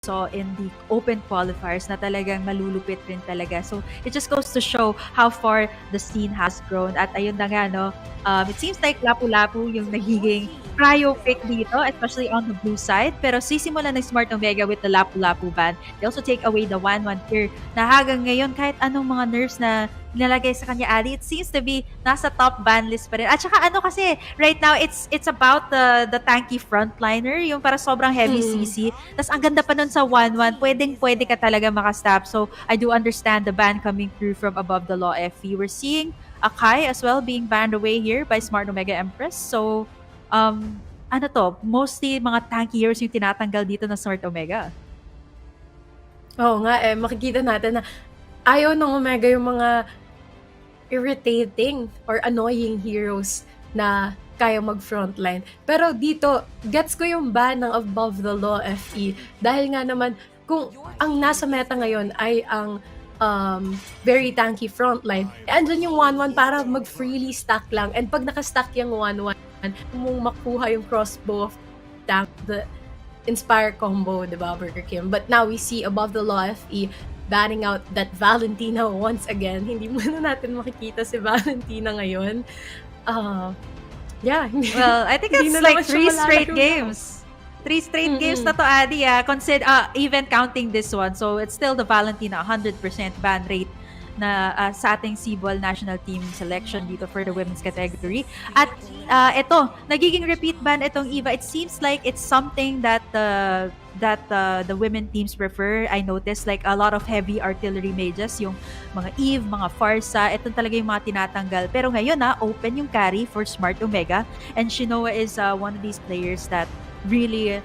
saw in the open qualifiers na talagang malulupit rin talaga. So, it just goes to show how far the scene has grown. At ayun na nga, no, it seems like Lapu-Lapu yung nagiging cryo pick dito, especially on the blue side. Pero sisimulan ng Smart Omega with the Lapu-Lapu ban. They also take away the 1-1 here na hanggang ngayon kahit anong mga nerfs na nilalagay sa kanya, Ali, it seems to be nasa top ban list pa rin. At saka ano kasi, right now, it's about the tanky frontliner, yung para sobrang heavy CC. Tapos ang ganda pa nun sa 1-1, pwede ka talaga makastop. So, I do understand the ban coming through from above the law FE. We're seeing Akai as well being banned away here by Smart Omega Empress. So, ano to, mostly mga tanky heroes yung tinatanggal dito na Smart Omega. Oo nga makikita natin na ayaw ng Omega yung mga irritating or annoying heroes na kaya mag-frontline. Pero dito, gets ko yung ban ng Above the Law FE dahil nga naman kung ang nasa meta ngayon ay ang very tanky frontline, andyan yung 1-1 para mag-freely stack lang. And pag naka-stack yung 1-1, mong makuha yung crossbow of tank, the Inspire combo, diba, Burger Kim? But now we see Above the Law FE banning out that Valentina once again. Hindi muna natin makikita si Valentina ngayon. Yeah. Well, I think it's like 3 straight games. 3 straight games na to, Adi. Even counting this one. So, it's still the Valentina 100% ban rate na sa ating Sibol National Team selection dito for the women's category. At ito, nagiging repeat ban itong Eva. It seems like it's something that the women teams prefer. I noticed like a lot of heavy artillery mages, yung mga Eve, mga Farsa, ito talaga yung mga tinatanggal. Pero ngayon open yung carry for Smart Omega, and Shinoa is one of these players that really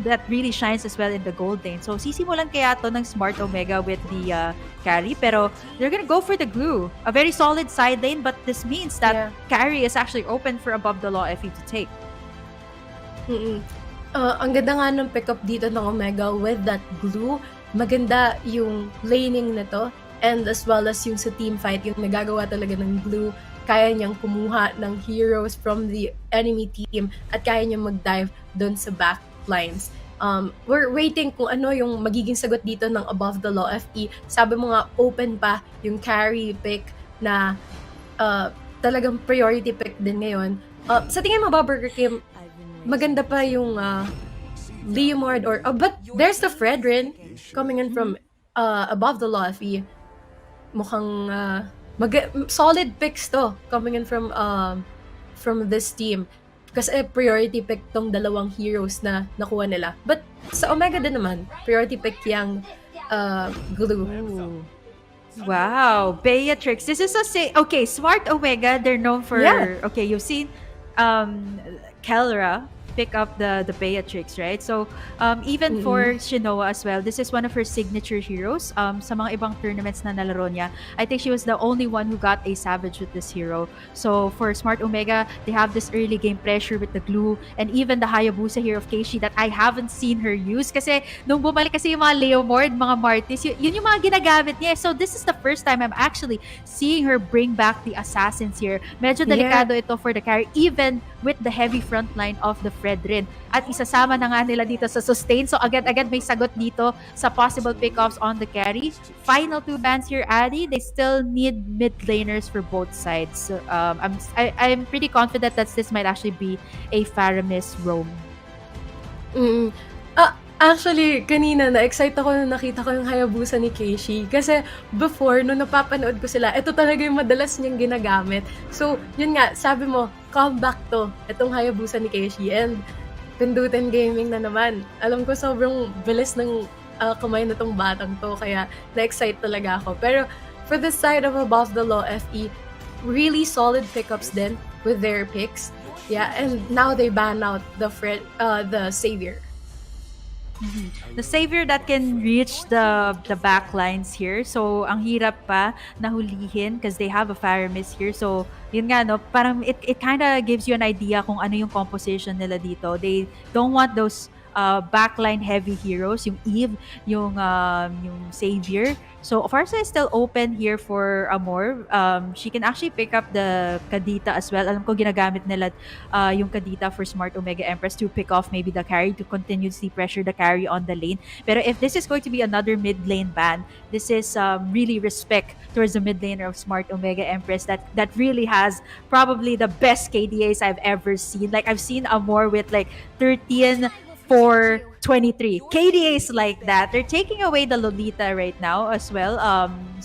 that really shines as well in the gold lane. So sisimulan kaya to ng Smart Omega with the carry, pero they're gonna go for the glue. A very solid side lane, but this means that carry is actually open for Above the Law FE to take. Ang ganda nga ng pick up dito ng Omega with that glue. Maganda yung laning nito, and as well as yung sa team fight, yung nagagawa talaga ng glue. Kaya niyang kumuha ng heroes from the enemy team at kaya niyang mag-dive doon sa back lines. We're waiting kung ano yung magiging sagot dito ng Above the Law FE. Sabi mo nga, open pa yung carry pick na talagang priority pick din ngayon. Sa tingin mo ba, Burger Kim, maganda pa yung Leomord but there's the Fredrin coming in from Above the Law FE. Mukhang solid picks to coming in from this team. Kasi priority pick tong dalawang heroes na nakuha nila. But sa Omega din naman, priority pick yung glue. Ooh. Wow, Beatrix. This is okay, Smart Omega, they're known for okay, you've seen Kelra pick up the Beatrix, right? So even for Shinoa as well, this is one of her signature heroes. Sa mga ibang tournaments na nalaro niya, I think she was the only one who got a Savage with this hero. So for Smart Omega, they have this early game pressure with the glue, and even the Hayabusa here of Keishi that I haven't seen her use kasi nung bumalik kasi yung mga Leomord, mga Martis, yun yung mga ginagamit niya. So this is the first time I'm actually seeing her bring back the assassins here. Medyo delikado ito for the carry, even with the heavy front line of the Fredrin. At isasama na nga nila dito sa sustain. So agad-agad may sagot dito sa possible pickoffs on the carry. Final 2 bans here, Adi. They still need mid laners for both sides. So, I'm pretty confident that this might actually be a Faramis roam. Actually, kanina na-excite ako nung nakita ko yung Hayabusa ni Keishi. Kasi before, nung napapanood ko sila, ito talaga yung madalas niyang ginagamit. So, yun nga, sabi mo, comeback to, itong Hayabusa ni Keishi. And Pindutin Gaming na naman. Alam ko sobrang bilis ng kamay na tong batang to, kaya na-excite talaga ako. Pero for the side of Above the Law FE, really solid pickups din with their picks. Yeah, and now they ban out the Savior. The Savior that can reach the back lines here. So, ang hirap pa nahulihin because they have a Faramis here. So, yun nga, no, parang it kind of gives you an idea kung ano yung composition nila dito. They don't want those backline heavy heroes, yung Eve, yung Savior. So Farsa is still open here for Amor. She can actually pick up the Kadita as well. Alam ko ginagamit nila yung Kadita for Smart Omega Empress to pick off maybe the carry, to continuously pressure the carry on the lane. Pero if this is going to be another mid lane ban, this is really respect towards the mid laner of Smart Omega Empress that really has probably the best KDAs I've ever seen. Like I've seen Amor with like 13 for 23. KDAs like that. They're taking away the Lolita right now as well.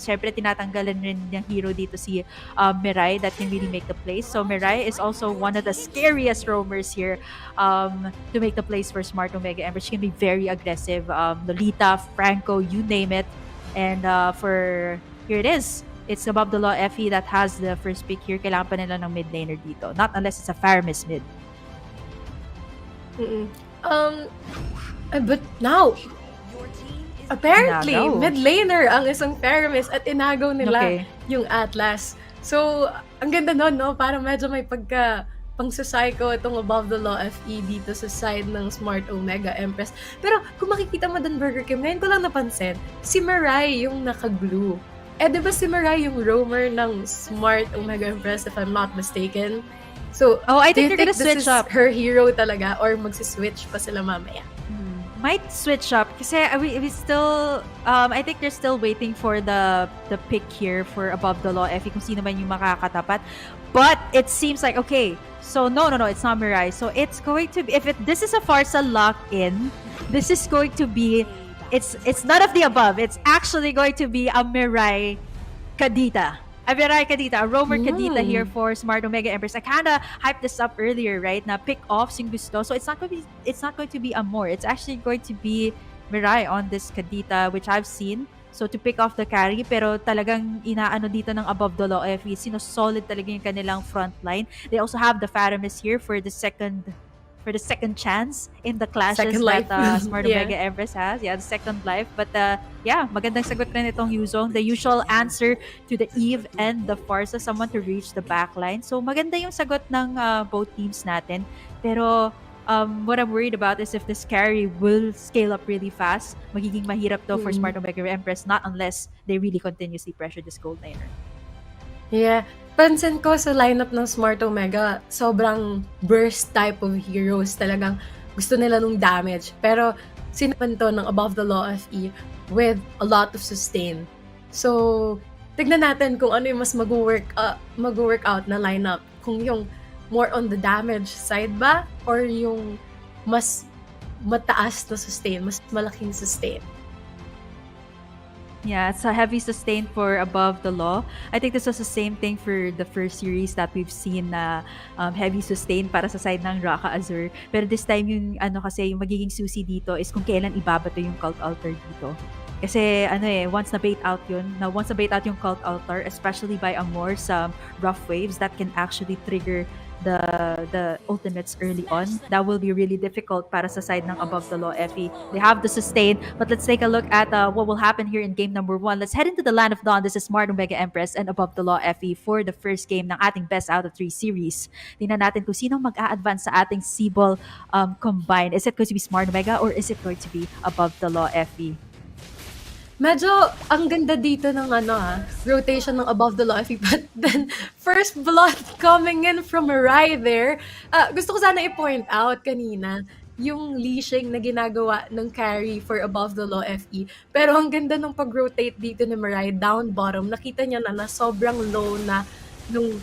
Syempre tinatanggalan rin ng hero dito si Mirai that can really make the plays. So Mirai is also one of the scariest roamers here to make the plays for Smart Omega Empress. She can be very aggressive. Lolita, Franco, you name it. And for here it is. It's above the law FE that has the first pick here. Kailangan pa nila ng mid laner dito. Not unless it's a Faramis mid. But now, apparently, Inagaw. mid laner ang isang Faramis at inagaw nila yung Atlas. So, ang ganda nun, no? Parang medyo may pang-psycho itong above the law FE dito sa side ng Smart Omega Empress. Pero kung makikita mo dun, Burger Kim, ngayon ko lang napansin, si Mirai yung naka-glue. Di ba si Mirai yung roamer ng Smart Omega Empress, if I'm not mistaken? So, I do think you they're think gonna this switch is up. her hero talaga or magsiswitch pa sila mamaya? Might switch up kasi we still I think they're still waiting for the pick here for above the law FE kung sino man yung makakatapat. But it seems like okay, so no, it's not Mirai. So it's going to be, this is a Farsa lock-in, this is going to be it's none of the above. It's actually going to be a Mirai Kadita. A Mirai Kadita, a roamer Kadita here for Smart Omega Empress. I kinda hyped this up earlier, right? Na pick off yung gusto. So it's not going to be Amor. It's actually going to be Mirai on this Kadita, which I've seen. So to pick off the carry, pero talagang inaano dito ng above the law FE. Solid talaga yung kanilang front line. They also have the Faramis here for the second chance in the clashes Second life. that Smart Yeah. Omega Empress has. Yeah, the second life. But yeah, magandang sagot rin itong Yuzong. The usual answer to the Eve and the Farsa, someone to reach the backline. So maganda yung sagot ng both teams natin. Pero what I'm worried about is if this carry will scale up really fast. Magiging mahirap to for Smart Omega Empress, not unless they really continuously pressure this gold laner. Yeah. Pansin ko sa lineup ng Smart Omega, sobrang burst type of heroes. Talagang gusto nila nung damage. Pero sinapan to ng above the law FE with a lot of sustain. So, tignan natin kung ano yung mas mag-work out na lineup. Kung yung more on the damage side ba or yung mas mataas na sustain, mas malaking sustain. Yeah, it's a heavy sustain for above the law. I think this was the same thing for the first series that we've seen na heavy sustain para sa side ng Raka Azur. Pero this time yung kasi yung magiging susi dito is kung kailan ibabato yung cult altar dito. Kasi once na bait out yung cult altar, especially by Amor sa rough waves, that can actually trigger the ultimates early on. That will be really difficult para sa side ng above the law FE. They have the sustain, but let's take a look at what will happen here in game number 1. Let's head into the land of dawn. This is Smart Omega Empress and above the law FE for the first game ng ating best out of 3 series. Tingnan natin kung sino mag-a-advance sa ating Sibol Combine. Is it going to be Smart Omega or is it going to be above the law FE? Medyo ang ganda dito ng rotation ng above the law FE, but then first blood coming in from Mirai there. Gusto ko sana i-point out kanina yung leashing na ginagawa ng carry for above the law FE. Pero ang ganda ng pag-rotate dito ni Mirai down bottom. Nakita niya na sobrang low na nung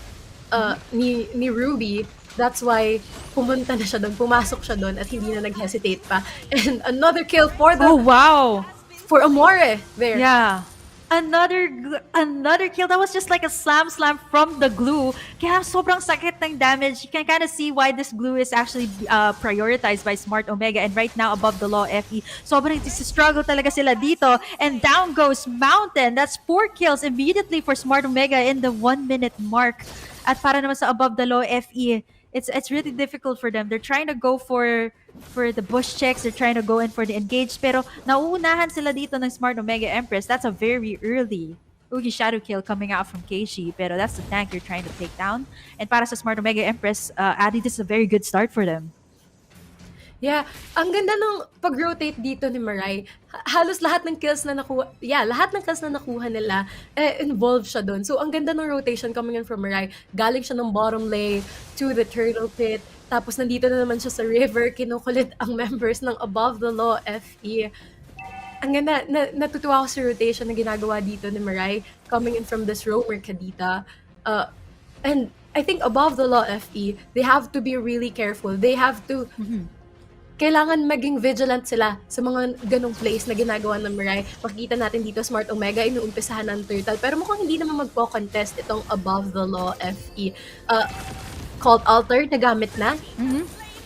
ni Ruby. That's why pumunta na siya doon, pumasok siya doon at hindi na nag-hesitate pa. And another kill for the... Oh, wow! For Amore there. Yeah. Another kill. That was just like a slam from the glue. Kaya sobrang sakit ng damage. You can kind of see why this glue is actually prioritized by Smart Omega. And right now, above the law FE, sobrang struggle talaga sila dito. And down goes Mountain. That's 4 kills immediately for Smart Omega in the 1-minute mark. At para naman sa above the law FE, it's really difficult for them. They're trying to go for the bush checks. They're trying to go in for the engage. Pero nauunahan sila dito ng Smart Omega Empress. That's a very early Ugi shadow kill coming out from Keishi. Pero that's the tank you're trying to take down. And para sa Smart Omega Empress, Adi, this is a very good start for them. Yeah, ang ganda ng pag-rotate dito ni Marai. Halos lahat ng kills na nakuha nila, involved siya dun. So, ang ganda ng rotation coming in from Marai. Galing siya ng bottom lane to the turtle pit. Tapos, nandito na naman siya sa river. Kinukulit ang members ng Above the Law FE. Ang ganda, natutuwa ako sa rotation na ginagawa dito ni Marai coming in from this roamer Kadita. And I think Above the Law FE, they have to be really careful. They have to kailangan maging vigilant sila sa mga ganong plays na ginagawa ng Mirai. Makikita natin dito, Smart Omega, inuumpisahan ng turtle. Pero mukhang hindi naman magpo-contest itong Above the Law FE. Cult Altar, nagamit na.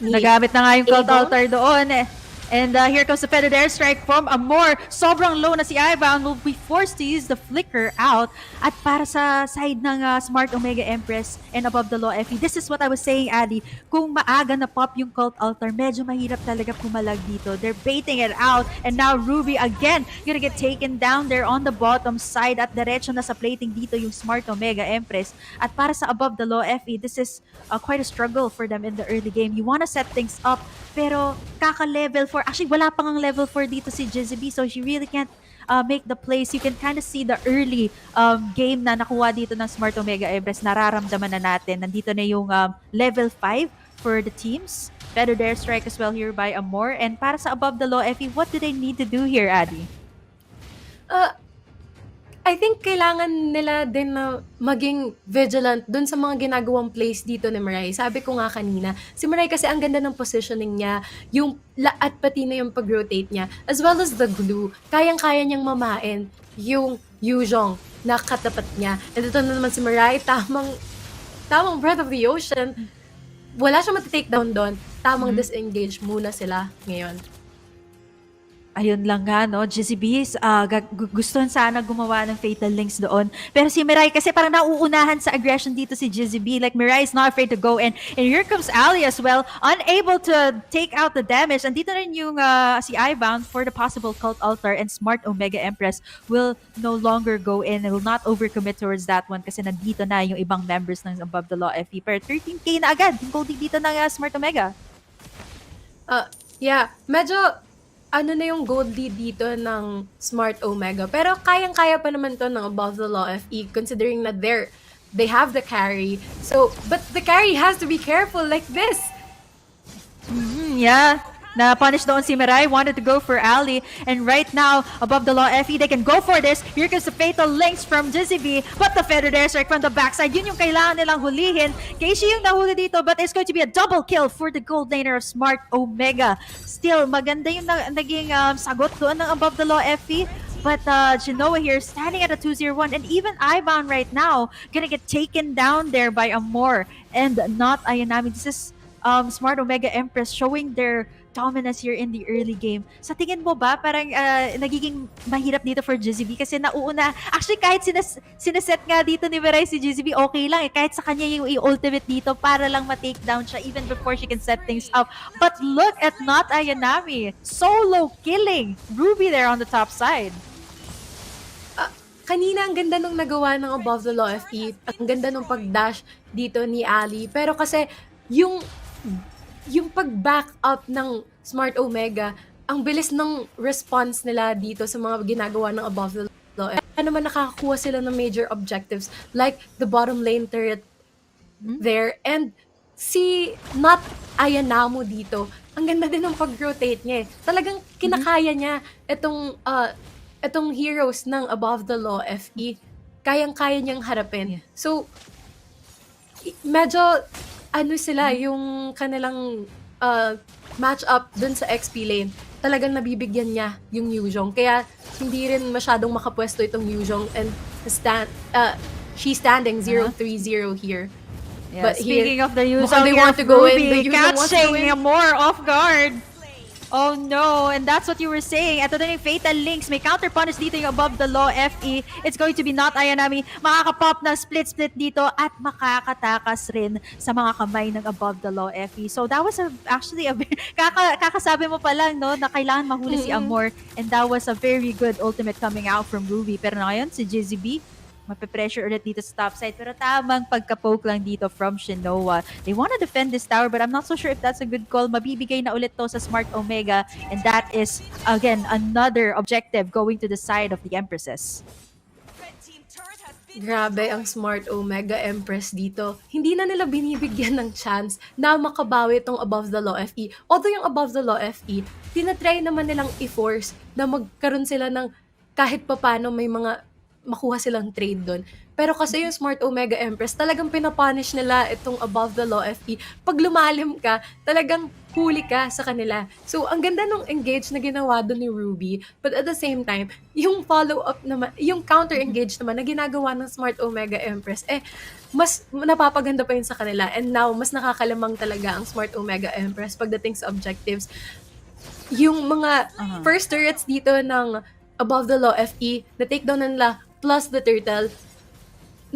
Nagamit na nga yung Cult Able. Altar doon eh. And here comes the feathered airstrike from Amor. Sobrang low na si Ivan, will be forced to use the flicker out. At para sa side ng Smart Omega Empress and Above the Law FE, this is what I was saying, Adi. Kung maaga na pop yung Cult Altar, medyo mahirap talaga pumalag dito. They're baiting it out. And now Ruby again gonna get taken down there on the bottom side. At diretso na sa plating dito yung Smart Omega Empress. At para sa Above the Law FE, this is quite a struggle for them in the early game. You wanna set things up, pero kaka-level 4. Actually, wala pang ang level 4 dito si Jizzy, so she really can't make the plays. You can kind of see the early game na nakuha dito ng Smart Omega Empress. Nararamdaman na natin. Nandito na yung level 5 for the teams. Better dare strike as well here by Amor. And para sa Above the Law FE, what do they need to do here, Adi? I think kailangan nila din na maging vigilant dun sa mga ginagawang plays dito ni Mirai. Sabi ko nga kanina, si Mirai kasi ang ganda ng positioning niya, yung at pati na yung pag-rotate niya, as well as the glue, kayang-kaya niyang mamain yung Yuzhong na katapat niya. And ito na naman si Mirai, tamang Breath of the Ocean. Wala siya matitake down doon. Tamang disengage muna sila ngayon. Ayun lang nga, no? Jizzy Bees, gustuhan sana gumawa ng Fatal Links doon. Pero si Mirai kasi parang nauunahan sa aggression dito si Jizzy B. Like, Mirai is not afraid to go in. And here comes Ali as well, unable to take out the damage. Andito rin yung si Ibound for the possible Cult Altar, and Smart Omega Empress will no longer go in and will not overcommit towards that one kasi nandito na yung ibang members ng Above the Law FE. Pero 13k na agad yung goldie dito ng Smart Omega. Yeah, medyo ano na yung gold lead dito ng Smart Omega. Pero kayang-kaya pa naman to ng Above the Law FE considering na they have the carry. So, but the carry has to be careful like this. Yeah. Na-punish doon si Mirai, wanted to go for Ali. And right now, Above the Law FE, they can go for this. Here comes the Fatal Links from Jizzy B. But the feathered airstrike from the backside, yun yung kailangan nilang hulihin. Keishi yung nahuli dito, but it's going to be a double kill for the gold laner of Smart Omega. Still, maganda yung naging sagot doon ng Above the Law FE. But Genoa here standing at a 2-0-1, and even Ibound right now gonna get taken down there by Amor and not Ayanami. This is Smart Omega Empress showing their dominance here in the early game. Sa tingin mo ba, parang nagiging mahirap dito for Jizzy B kasi nauuna. Actually, kahit sineset nga dito ni Mirai si Jizzy B, okay lang eh. Kahit sa kanya yung ultimate dito para lang ma-take down siya even before she can set things up. But look at Not Ayanami. Solo killing Ruby there on the top side. Kanina, ang ganda nung nagawa ng Above the Law FE. Ang ganda nung pag-dash dito ni Ali. Pero kasi, yung pag-back up ng Smart Omega, ang bilis ng response nila dito sa mga ginagawa ng Above the Law. Ano naman nakakakuha sila ng major objectives like the bottom lane turret there. And si Not Ayanamo dito, ang ganda din ng pag-rotate niya eh. Talagang kinakaya niya itong heroes ng Above the Law FE. Kayang-kaya niyang harapin. So, medyo sila, yung kanilang match-up dun sa XP lane, talagang nabibigyan niya yung Yuzhong. Kaya, hindi rin masyadong makapwesto itong Yuzhong and she's standing 0-3-0 here. Yeah, But speaking here, of the mukhang Yuzhong, they want to go in. The Ruby Yuzhong wants to go catching in. more off guard. Oh no, and that's what you were saying. Ito na yung Fatal Links. May counter punish dito yung Above the Law FE. It's going to be Not Ayanami. Makakapop na split dito at makakatakas rin sa mga kamay ng Above the Law FE. So that was actually kakasabi mo pa lang, no, na kailangan mahuli si Amor, and that was a very good ultimate coming out from Ruby. Pero na ngayon, si Jizzy B, mape-pressure ulit dito sa top side. Pero tamang pagka-poke lang dito from Shinoa. They wanna defend this tower, but I'm not so sure if that's a good call. Mabibigay na ulit to sa Smart Omega, and that is, again, another objective going to the side of the Empresses. Grabe ang Smart Omega Empress dito. Hindi na nila binibigyan ng chance na makabawi itong Above the Law FE. Although yung Above the Law FE, tinatry naman nilang i-force na magkaroon sila ng kahit papano may mga makuha silang trade doon. Pero kasi yung Smart Omega Empress, talagang pinapunish nila itong Above the Law FE. Pag lumalim ka, talagang huli ka sa kanila. So, ang ganda nung engage na ginawa doon ni Ruby. But at the same time, yung follow-up naman, yung counter-engage naman na ginagawa ng Smart Omega Empress, mas napapaganda pa yun sa kanila. And now, mas nakakalamang talaga ang Smart Omega Empress pagdating sa objectives. Yung mga first turrets dito ng Above the Law FE, na takedown na nila, plus the turtle,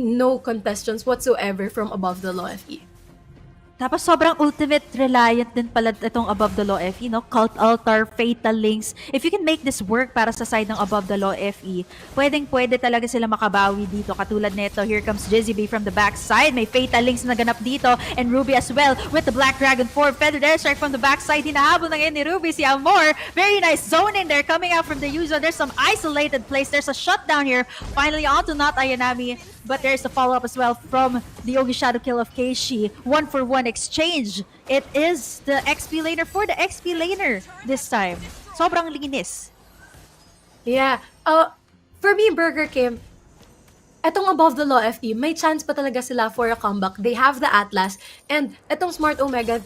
no contestants whatsoever from Above the Law FE. Tapos sobrang ultimate reliant din pala itong Above the Law FE, no? Cult Altar, Fatal Links. If you can make this work para sa side ng Above the Law FE, pwede talaga sila makabawi dito. Katulad nito, here comes Jizzy from the backside. May Fatal Links na naganap dito. And Ruby as well with the Black Dragon 4. Feathered Airstrike from the backside. Hinahabol na ngayon ni Ruby si Amor. Very nice zone in there coming out from the user. There's some isolated place. There's a shutdown here. Finally onto Not Ayanami. But there's the follow-up as well from the Yogi Shadow kill of Keishi. 1-for-1 exchange. It is the XP laner for the XP laner this time. Sobrang linis. Yeah. For me, Burger Kim, etong Above the Law FE, may chance pa talaga sila for a comeback. They have the Atlas. And etong Smart Omega,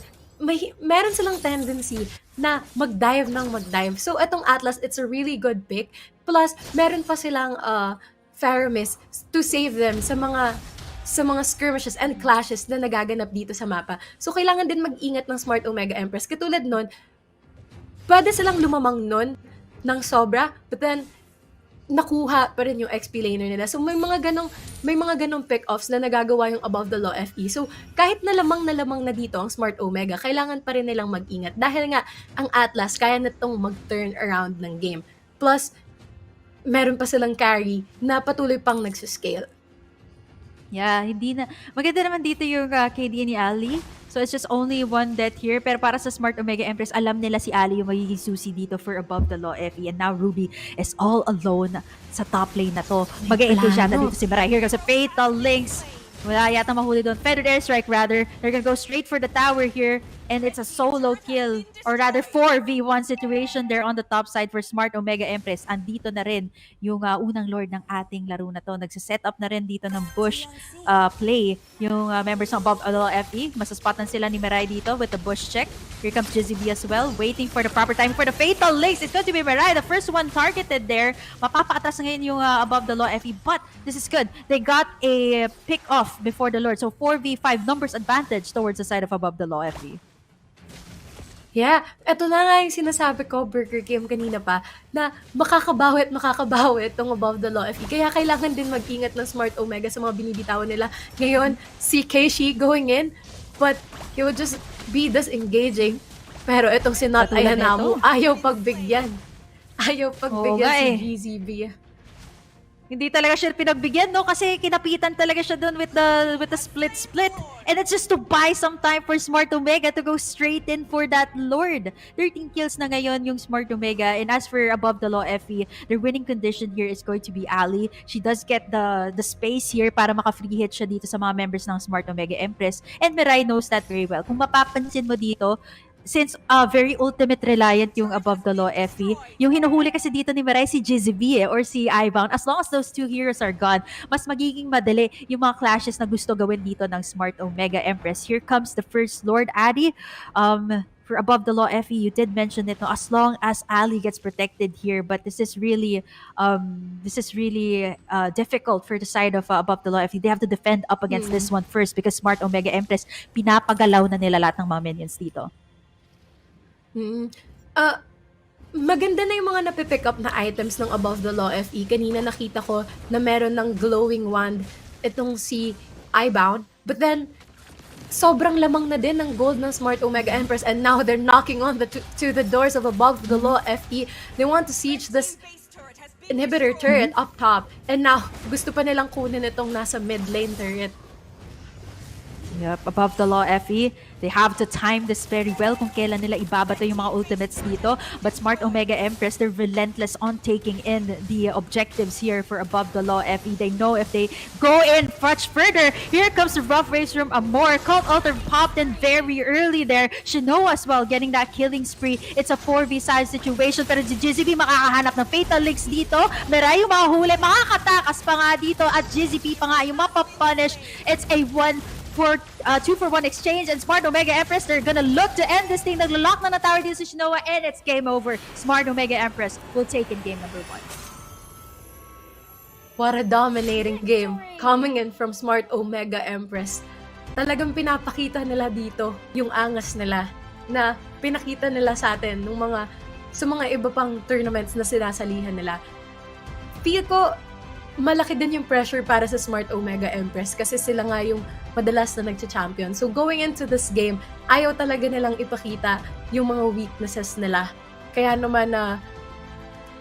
meron silang tendency na mag-dive. So etong Atlas, it's a really good pick. Plus, meron pa silang Faramis to save them sa mga skirmishes and clashes na nagaganap dito sa mapa. So, kailangan din mag-ingat ng Smart Omega Empress. Katulad nun, pwede silang lumamang nun ng sobra, but then, nakuha pa rin yung XP laner nila. So, may mga ganong pick-offs na nagagawa yung Above the Law FE. So, kahit na lamang na dito ang Smart Omega, kailangan pa rin nilang mag-ingat. Dahil nga, ang Atlas, kaya na itong mag-turn around ng game. Plus, meron pa silang carry na patuloy pang nagsiscale. Yeah, hindi na. Maganda naman dito yung KD ni Ali. So it's just only one death here. Pero para sa Smart Omega Empress, alam nila si Ali yung magiging susi dito for Above the Law FE. And now Ruby is all alone sa top lane na to. Mag-e-engage yata dito si Maray. Here comes a Fatal Links. Wala yata mahuli doon. Feathered Airstrike rather. They're gonna go straight for the tower here. And it's a solo kill. Or rather 4v1 situation there on the top side for Smart Omega Empress. Andito na rin yung unang lord ng ating laro na to. Nagsiset up na rin dito ng bush play. Yung members ng Above the Law FE. Masaspotan sila ni Mirai dito with the bush check. Here comes Jizzy B as well. Waiting for the proper time for the Fatal Links. It's going to be Mirai. The first one targeted there. Mapapaatras ngayon yung Above the Law FE. But this is good. They got a pick off before the lord. So 4v5 numbers advantage towards the side of Above the Law FE. Yeah, eto na nga yung sinasabi ko, Burger Kim, kanina pa, na makakabawi itong Above the Law FE. Kaya kailangan din mag-ingat ng Smart Omega sa mga binibitawan nila. Ngayon, si Keishi going in, but he would just be disengaging. Pero itong si Not Ayanami, ayaw pagbigyan. Ayaw pagbigyan si GZB. Hindi talaga siya pinagbigyan, no? Kasi kinapitan talaga siya doon with the split. And it's just to buy some time for Smart Omega to go straight in for that Lord. 13 kills na ngayon yung Smart Omega. And as for Above the Law FE, their winning condition here is going to be Ali. She does get the space here para maka-free hit siya dito sa mga members ng Smart Omega Empress. And Mirai knows that very well. Kung mapapansin mo dito, since very ultimate reliant yung Above the Law FE, yung hinuhuli kasi dito ni Mirai si GZB or si Ibound, as long as those two heroes are gone, mas magiging madali yung mga clashes na gusto gawin dito ng Smart Omega Empress. Here comes the first Lord Addy. For Above the Law FE, you did mention it, no? As long as Ali gets protected here, but this is really difficult for the side of Above the Law FE. They have to defend up against this one first because Smart Omega Empress, pinapagalaw na nila lahat ng mga minions dito. Maganda na yung mga napipick up na items ng Above the Law FE. Kanina nakita ko na meron ng glowing wand itong si Ibound. But then, sobrang lamang na din ng gold ng Smart Omega Empress, and now they're knocking on to the doors of Above the Law FE. They want to siege this inhibitor turret up top. And now, gusto pa nilang kunin itong nasa mid lane turret. Yep, above the law, FE. They have to time this very well kung kailan nila ibabato yung mga ultimates dito. But Smart Omega Empress, they're relentless on taking in the objectives here for above the law, FE. They know if they go in much further, here comes the rough race from Amor. Cult Altar popped in very early there. Shinoa as well, getting that killing spree. It's a 4v size situation, pero si GZB makakahanap ng fatal links dito. Meray yung mahuli, makakatakas pa nga dito, at GZB pa nga yung mapapunish. It's a 2-for-1 exchange, and Smart Omega Empress, they're gonna look to end this thing. Naglo-lock na tower dito si Shinoa, and it's game over. Smart Omega Empress will take in game number 1. What a dominating game coming in from Smart Omega Empress. Talagang pinapakita nila dito yung angas nila na pinakita nila sa atin sa mga iba pang tournaments na sinasalihan nila. Feel ko malaki din yung pressure para sa Smart Omega Empress kasi sila nga yung madalas na nagcha-champion. So going into this game, ayaw talaga nilang ipakita yung mga weaknesses nila. Kaya naman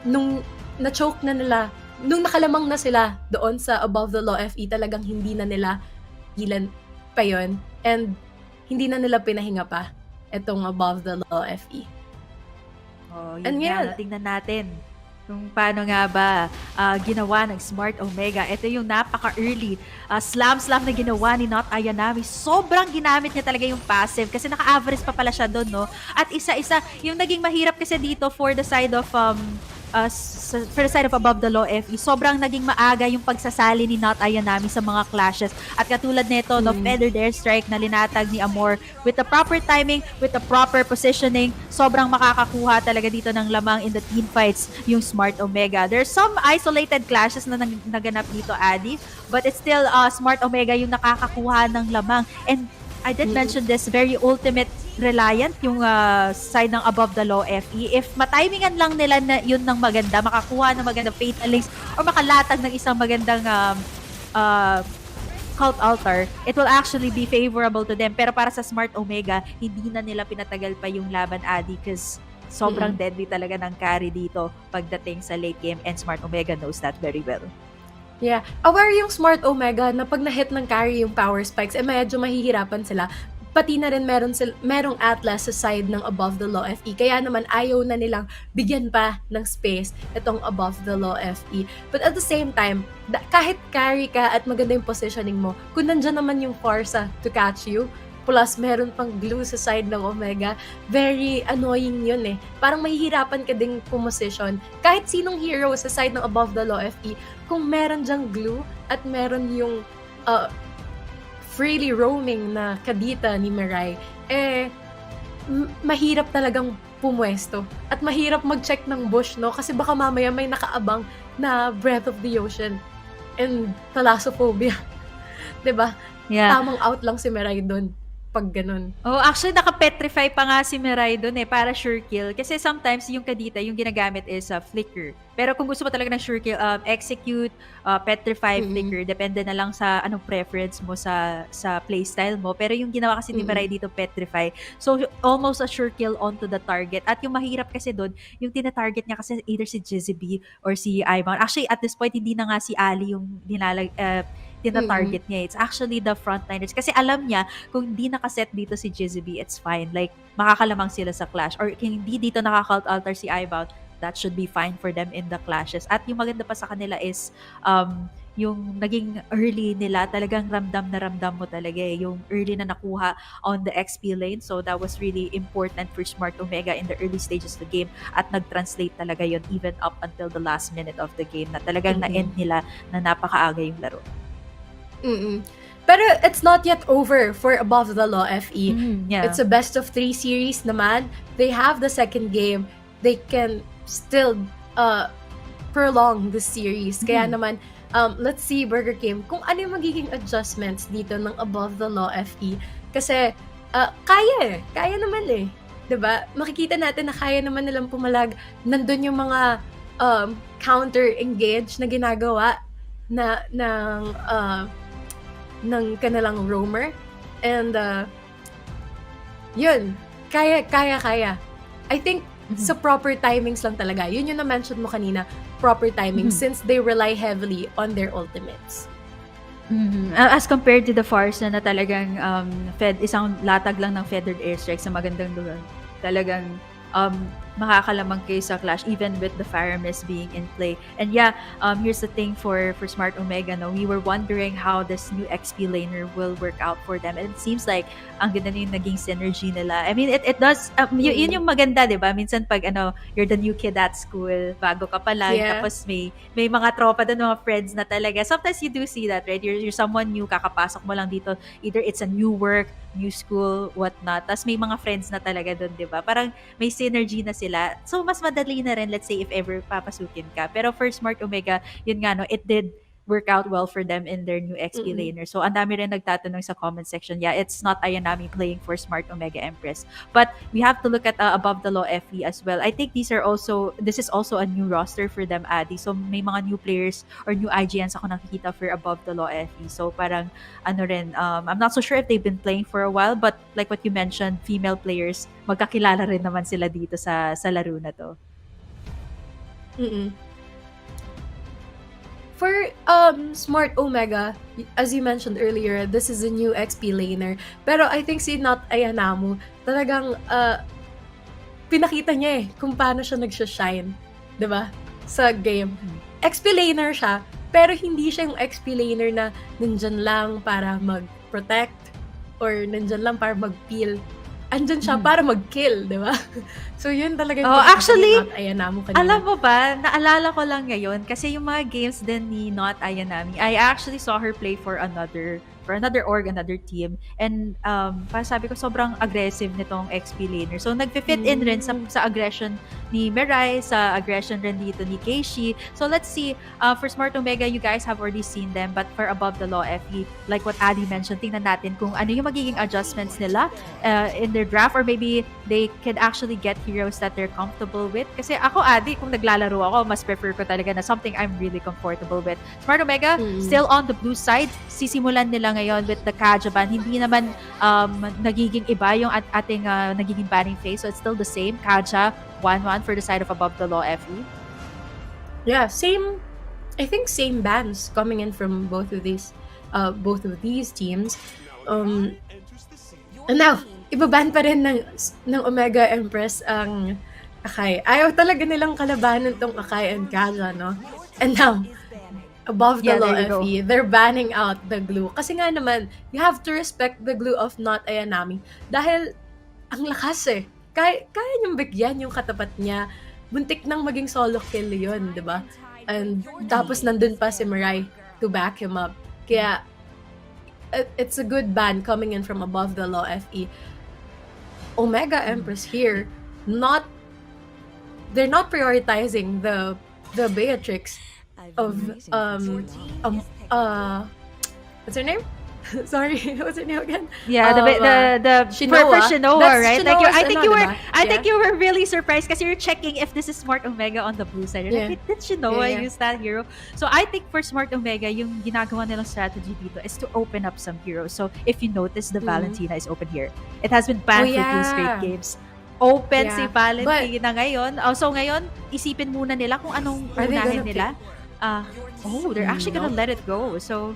nung na-choke na nila, nung nakalamang na sila doon sa Above the Law FE, talagang hindi na nila ilan pa yun. And hindi na nila pinahinga pa itong Above the Law FE. Oh, yun nga, tingnan natin kung paano nga ba ginawa ng Smart Omega. Ito yung napaka-early slam na ginawa ni Not Ayanami. Sobrang ginamit niya talaga yung passive kasi naka-average pa pala siya doon, no? At isa-isa, yung naging mahirap kasi dito for the side of Above the Law FE, sobrang naging maaga yung pagsasali ni Not Ayanami sa mga clashes. At katulad nito, no, feathered airstrike na linatag ni Amor with the proper timing, with the proper positioning, sobrang makakakuha talaga dito ng lamang in the team fights yung Smart Omega. There's some isolated clashes na naganap dito, Adi, but it's still Smart Omega yung nakakakuha ng lamang. And I did mention this, very ultimate reliant yung side ng Above the Law FE. If matimingan lang nila na yun ng maganda, makakuha ng magandang fatal links or makalatag ng isang magandang Cult Altar, it will actually be favorable to them. Pero para sa Smart Omega, hindi na nila pinatagal pa yung laban, Adi, because sobrang deadly talaga ng carry dito pagdating sa late game, and Smart Omega knows that very well. Yeah. Aware yung Smart Omega na pag na-hit ng carry yung power spikes, medyo mahihirapan sila. Pati na rin merong Atlas sa side ng Above the Law FE. Kaya naman ayaw na nilang bigyan pa ng space itong Above the Law FE. But at the same time, kahit carry ka at maganda yung positioning mo, kung nandyan naman yung Forza to catch you, plus meron pang glue sa side ng Omega, very annoying yun eh. Parang mahihirapan ka ding pumusisyon. Kahit sinong hero sa side ng Above the Law FE, kung meron dyang glue at meron yung freely roaming na kadita ni Mirai, mahirap talagang pumwesto. At mahirap mag-check ng bush, no? Kasi baka mamaya may nakaabang na Breath of the Ocean and Thalassophobia. 'Di ba? Yeah. Tamang out lang si Mirai doon pag ganun. Oh, actually naka-petrify pa nga si Mirai doon para sure kill. Kasi sometimes yung kadita, yung ginagamit is flicker. Pero kung gusto mo talaga ng sure kill, execute, petrify, flicker, depende na lang sa anong preference mo sa playstyle mo. Pero yung ginawa kasi ni Mirai dito, petrify. So almost a sure kill onto the target. At yung mahirap kasi doon, yung tina-target niya kasi either si GZB or si Ivan. Actually, at this point, hindi na nga si Ali yung tina-target niya. It's actually the frontliners. Kasi alam niya, kung hindi nakaset dito si GZB, it's fine. Like, makakalamang sila sa clash. Or kung hindi dito nakaka-cult altar si Ibound, that should be fine for them in the clashes. At yung maganda pa sa kanila is, yung naging early nila, talagang ramdam na ramdam mo talaga eh. Yung early na nakuha on the XP lane. So, that was really important for Smart Omega in the early stages of the game. At nag-translate talaga yun even up until the last minute of the game na talagang na-end nila na napakaaga yung laro. Pero it's not yet over for Above the Law FE. Yeah. It's a best of 3 series naman. They have the second game. They can still prolong the series. Kaya naman, let's see, Burger King, kung ano yung magiging adjustments dito ng Above the Law FE. Kasi, kaya naman eh. 'Di ba? Makikita natin na kaya naman nilang pumalag. Nandun yung mga counter-engage na ginagawa ng kanilang roamer. And, yun. Kaya. I think sa proper timings lang talaga. Yun yung na-mention mo kanina, proper timings, since they rely heavily on their ultimates. As compared to the Farsa na talagang isang latag lang ng feathered airstrike sa magandang lugar. Talagang makakalamang kayo sa clash even with the fire mist being in play. And yeah, here's the thing for Smart Omega, no, we were wondering how this new XP laner will work out for them, and it seems like ang ganda na yung naging synergy nila. I mean, it does yun yung maganda, di ba? Minsan pag you're the new kid at school, bago ka pa lang, tapos may mga tropa doon, mga friends na talaga. Sometimes you do see that, right? You're someone new, kakapasok mo lang dito, either it's a new work, new school, whatnot. Tapos may mga friends na talaga doon, di ba? Parang may synergy na sila. So, mas madali na rin, let's say, if ever papasukin ka. Pero for Smart Omega, yun nga, no, it did work out well for them in their new XP laner. So, ang dami rin nagtatanong sa comment section, yeah, it's not Ayanami playing for Smart Omega Empress. But we have to look at Above the Law FE as well. I think this is also a new roster for them, Adi. So, may mga new players or new IGNs ako nakikita for Above the Law FE. So, parang, I'm not so sure if they've been playing for a while, but like what you mentioned, female players, magkakilala rin naman sila dito sa laro na to. For Smart Omega, as you mentioned earlier, this is a new XP laner. Pero I think si Not Ayanamu, talagang pinakita niya kung paano siya nagsha-shine, 'di ba? Sa game. XP laner siya, pero hindi siya yung XP laner na nandyan lang para mag-protect or nandyan lang para mag-peel. Andyan siya para mag-kill, di ba? So, yun talaga yung actually, Not Ayanami kanina. Alam mo ba, naalala ko lang ngayon, kasi yung mga games din ni Not Ayanami, I actually saw her play for another org, another team. And para sabi ko, sobrang aggressive nitong XP laner. So, nagfi-fit in rin sa aggression ni Mirai, sa aggression rin dito ni Keishi. So, let's see. For Smart Omega, you guys have already seen them. But for Above the Law FE, like what Adi mentioned, tingnan natin kung ano yung magiging adjustments nila in their draft, or maybe they can actually get heroes that they're comfortable with. Kasi ako, Adi, kung naglalaro ako, mas prefer ko talaga na something I'm really comfortable with. Smart Omega, still on the blue side. Sisimulan nila ngayon with the Kajaban. Hindi naman nagiging iba yung ating nagiging banning phase. So it's still the same. Kaja, 1-1 for the side of Above the Law FE. Yeah, same. I think same bans coming in from both of these teams. And now, ibaban pa rin ng Omega Empress ang Akai. Ayaw talaga nilang kalabanan tong Akai and Kaja, no? And now, Above the Law FE, they're banning out the glue. Kasi nga naman, you have to respect the glue of Not Ayanami. Dahil, ang lakas Kaya niyang bigyan yung katapat niya. Buntik nang maging solo kill yun, di ba? And tapos nandun pa si Mirai to back him up. Kaya, it's a good ban coming in from Above the Law FE. Omega Empress here, they're not prioritizing the Beatrix of what's her name? Sorry, what's her name again? Yeah, the Shinoa. Shinoa, right? Like I think you were really surprised kasi you're checking if this is Smart Omega on the blue side. Like, did Shinoa use that hero? So I think for Smart Omega, yung ginagawa nilang strategy dito is to open up some heroes. So if you notice, the Valentina is open here. It has been banned for 2 straight games. Open si Valentina ngayon. So ngayon, isipin muna nila kung anong unahin nila. They're actually gonna let it go. So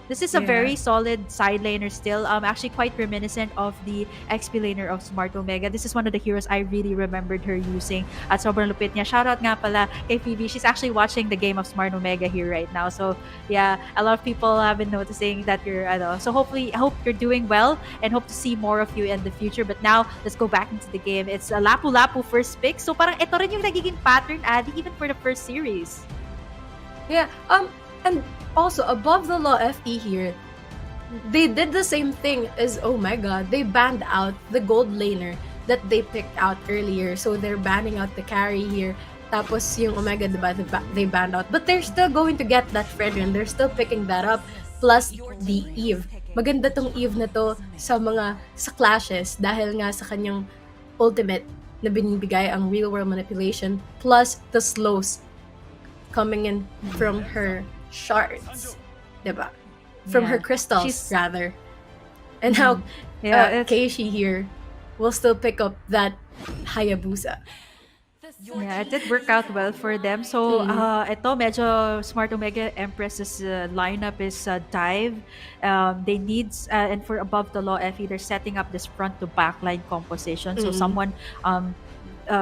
this is a very solid side laner still. Actually quite reminiscent of the XP laner of Smart Omega. This is one of the heroes I really remembered her using. At sobrang lupit niya. Shoutout nga pala kay Phoebe. She's actually watching the game of Smart Omega here right now. So yeah, a lot of people have been noticing that you're so hopefully, I hope you're doing well and hope to see more of you in the future. But now, let's go back into the game. It's a Lapu-Lapu first pick. So parang ito rin yung nagiging pattern, Adi, even for the first series. Yeah, and also Above the Law FE here, they did the same thing as Omega. They banned out the gold laner that they picked out earlier. So they're banning out the carry here. Tapos yung Omega, diba, they banned out. But they're still going to get that Fredrin. They're still picking that up. Plus the Eve. Maganda tong Eve na to sa clashes dahil nga sa kanyang ultimate na binibigay ang real world manipulation plus the slows coming in from her shards, diba? From her crystals, rather. And how Keishi here will still pick up that Hayabusa. Yeah, it did work out well for them. So, Mm. ito medyo Smart Omega Empress's lineup is dive. They need and for above the law FE, they're setting up this front to back line composition. So Mm. someone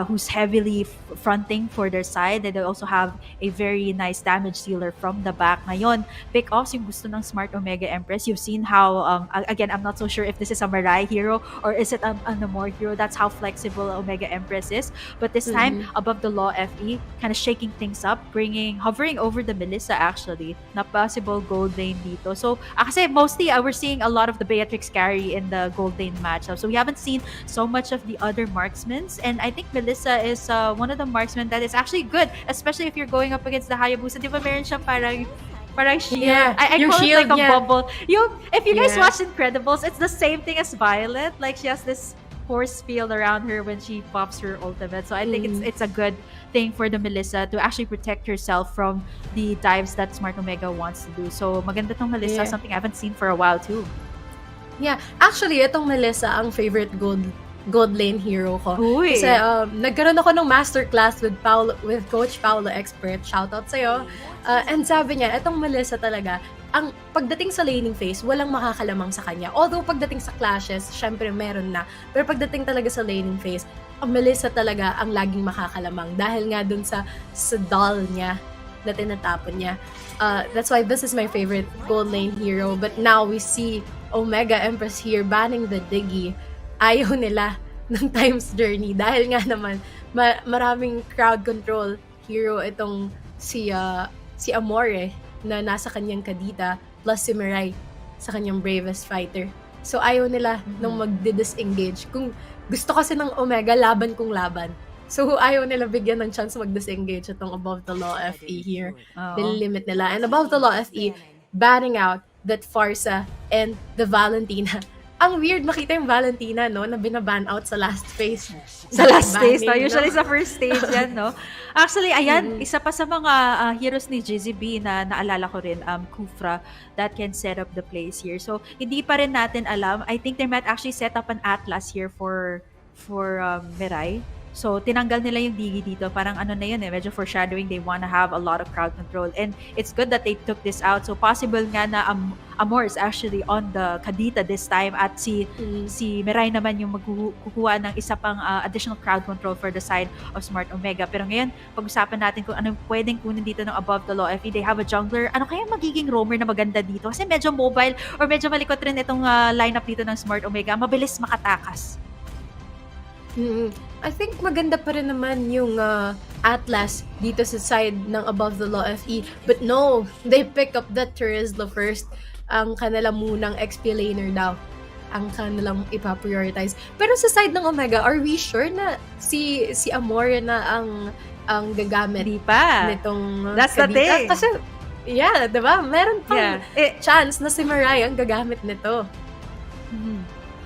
who's heavily fronting for their side. And they also have a very nice damage dealer from the back. Ngayon, pick-offs yung gusto ng Smart Omega Empress. You've seen how, again, I'm not so sure if this is a Mirai hero or is it a Namor hero. That's how flexible Omega Empress is. But this time, Mm. above the law FE, kind of shaking things up, hovering over the Melissa actually, na possible gold lane dito. So, kasi mostly we're seeing a lot of the Beatrix carry in the gold lane matchup. So we haven't seen so much of the other marksmen. And I think Melissa is one of the marksmen that is actually good, especially if you're going up against the Hayabusa. Di ba meron siyang parang shield? Yeah, I yung call shield, it like a yeah. bubble. If you guys Yeah. watch Incredibles, it's the same thing as Violet. Like she has this force field around her when she pops her ultimate. So I think it's a good thing for the Melissa to actually protect herself from the dives that Smart Omega wants to do. So maganda tong Melissa, Yeah. something I haven't seen for a while too. Yeah, actually, itong Melissa ang favorite gold lane hero ko. Uy. Kasi nagkaroon ako ng masterclass with Coach Paolo Expert. Shoutout sa'yo. And sabi niya, itong Melissa talaga, ang pagdating sa laning phase, walang makakalamang sa kanya. Although pagdating sa clashes, syempre meron na. Pero pagdating talaga sa laning phase, ang Melissa talaga ang laging makakalamang. Dahil nga dun sa doll niya na tinatapon niya. That's why this is my favorite gold lane hero. But now we see Omega Empress here banning the Diggy. Ayaw nila ng Time's Journey dahil nga naman maraming crowd control hero itong si Amore na nasa kanyang kadita plus si Mirai sa kanyang bravest fighter. So ayaw nila nung mag-disengage. Kung gusto kasi ng Omega, laban kung laban. So ayaw nila bigyan ng chance mag-disengage itong above the law FE here. Oo. Nililimit nila. And above the law FE, banning out that Farsa and the Valentina. Ang weird makita yung Valentina, no, na binaban out sa last phase. Sa last stage, no? Banning, Usually sa first stage yan, no? Actually, ayan, isa pa sa mga heroes ni GZB na naalala ko rin, Kufra, that can set up the plays here. So, hindi pa rin natin alam. I think they might actually set up an Atlas here for Mirai. So, tinanggal nila yung Digi dito. Parang ano na yun medyo foreshadowing. They wanna have a lot of crowd control. And it's good that they took this out. So, possible nga na Amor is actually on the Kadita this time at si Mirai naman yung magkukuha ng isa pang additional crowd control for the side of Smart Omega. Pero ngayon, pag-usapan natin kung anong pwedeng kunin dito ng above the law. If they have a jungler, ano kaya magiging roamer na maganda dito? Kasi medyo mobile or medyo malikot rin itong lineup dito ng Smart Omega. Mabilis makatakas. I think maganda pa rin naman yung Atlas dito sa side ng above the law FE. But no, they pick up that Terizla first. Ang kanilang munang XP laner daw ang kanilang ipaprioritize. Pero sa side ng Omega, are we sure na si Amore na ang gagamit Hindi pa. nitong That's the Kadita? thing. Kasi, yeah, diba? Meron pang Yeah. chance na si Mirai ang gagamit nito.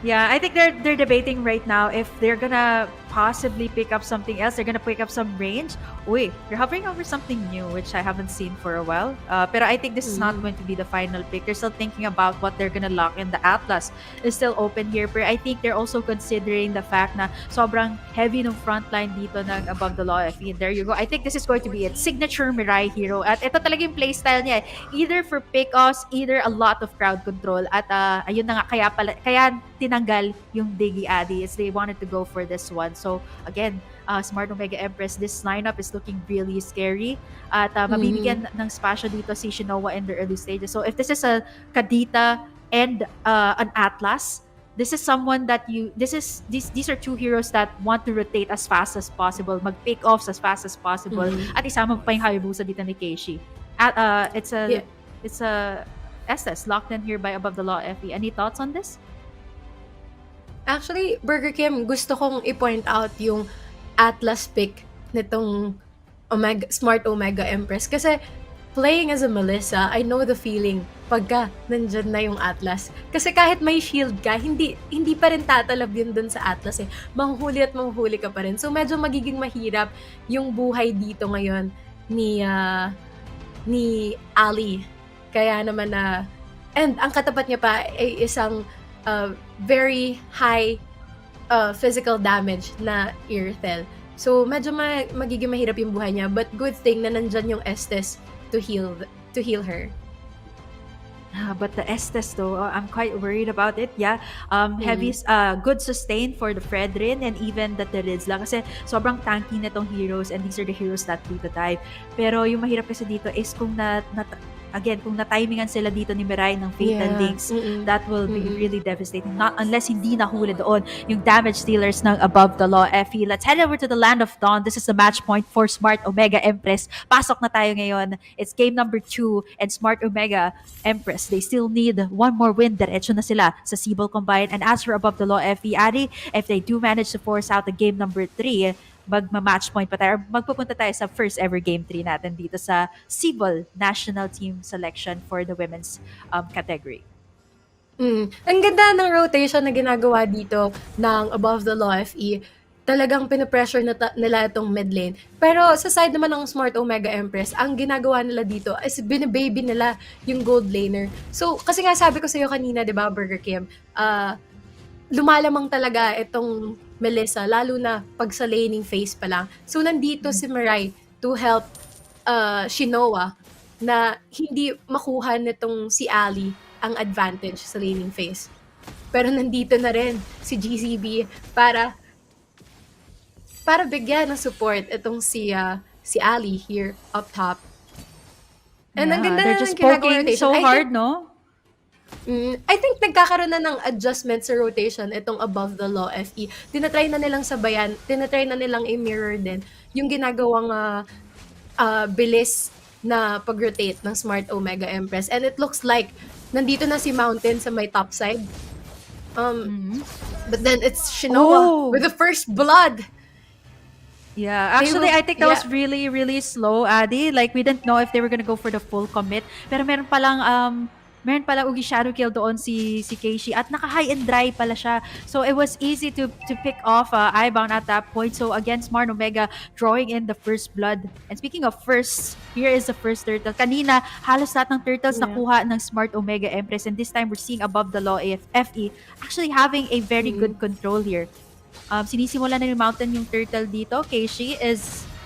Yeah, I think they're debating right now if they're gonna possibly pick up something else. They're gonna pick up some range. Uy, they're hovering over something new, which I haven't seen for a while. Pero I think this is not going to be the final pick. They're still thinking about what they're gonna lock in. The Atlas is still open here. Pero I think they're also considering the fact na sobrang heavy ng frontline dito ng above the law FE. There you go. I think this is going to be it. Signature Mirai hero. At ito talaga yung playstyle niya. Either for pick-offs, either a lot of crowd control. At ayun na nga, kaya tinanggal yung Diggy Addies. They wanted to go for this one. So, again, Smart Omega Empress, this lineup is looking really scary. At mabibigyan ng spasyo dito si Shinoa in the early stages. So, if this is a Kadita and an Atlas, this is someone that these are two heroes that want to rotate as fast as possible, mag-pick offs as fast as possible, at isama pa yung Hayabusa dito ni Keishi. At it's a SS locked in here by above the law FE. Any thoughts on this? Actually, Burger Kim, gusto kong i-point out yung Atlas pick nitong Smart Omega Empress. Kasi playing as a Melissa, I know the feeling pagka nandyan na yung Atlas. Kasi kahit may shield ka, hindi pa rin tatalab yun dun sa Atlas eh. Manghuhuli at manghuhuli ka pa rin. So medyo magiging mahirap yung buhay dito ngayon ni Ali. Kaya naman and ang katapat niya pa ay isang very high physical damage na Earthel. So, medyo magiging mahirap yung buhay niya. But good thing na nandyan yung Estes to heal her. But the Estes though, I'm quite worried about it. Yeah, heavy, good sustain for the Fredrin and even the Terizla kasi sobrang tanky na tong heroes and these are the heroes that do the dive. Pero yung mahirap kasi dito is kung kung na-timingan sila dito ni Mirai ng Fatal Links, that will be really devastating. Not unless hindi nahuli doon yung damage dealers ng Above the Law FE. Let's head over to the Land of Dawn. This is the match point for Smart Omega Empress. Pasok na tayo ngayon. It's game number 2 and Smart Omega Empress, they still need one more win. Diretso na sila sa Sibol Combine. And as for Above the Law FE, Ari, if they do manage to force out the game number 3, magma-match point pa tayo, or magpupunta tayo sa first ever game 3 natin dito sa Sibol National Team Selection for the women's category. Ang ganda ng rotation na ginagawa dito ng Above the Law FE. Talagang pinapressure nila itong mid lane. Pero sa side naman ng Smart Omega Empress, ang ginagawa nila dito is binababy nila yung gold laner. So, kasi nga sabi ko sa'yo kanina, di ba, Burger Kim, lumalamang talaga itong Melissa, lalo na pag sa laning phase pa lang. So, nandito si Mirai to help Shinoa na hindi makuha nitong si Ali ang advantage sa laning phase. Pero nandito na rin si GCB para bigyan ng support itong si Ali here up top. And ang ganda they're na just ng ginagawa poking so hard, no? I think nagkakaroon na ng adjustment sa rotation itong Above the Law FE. Tinatry na nilang sabayan, tinatry na nilang i-mirror din yung ginagawang bilis na pag-rotate ng Smart Omega Empress. And it looks like nandito na si Mountain sa may top side. But then it's Shinoa with the first blood. Yeah, actually, I think that was really, really slow, Adi. Like, we didn't know if they were gonna go for the full commit. Pero meron palang Ugi Shadow Kill doon si Keishi at naka-high and dry pala siya. So, it was easy to pick off Ibound at that point. So, again, Smart Omega drawing in the first blood. And speaking of first, here is the first turtle. Kanina, halos lahat ng turtles nakuha ng Smart Omega Empress. And this time, we're seeing Above the Law FE actually having a very good control here. Sinisimula na yung Mountain yung turtle dito. Keishi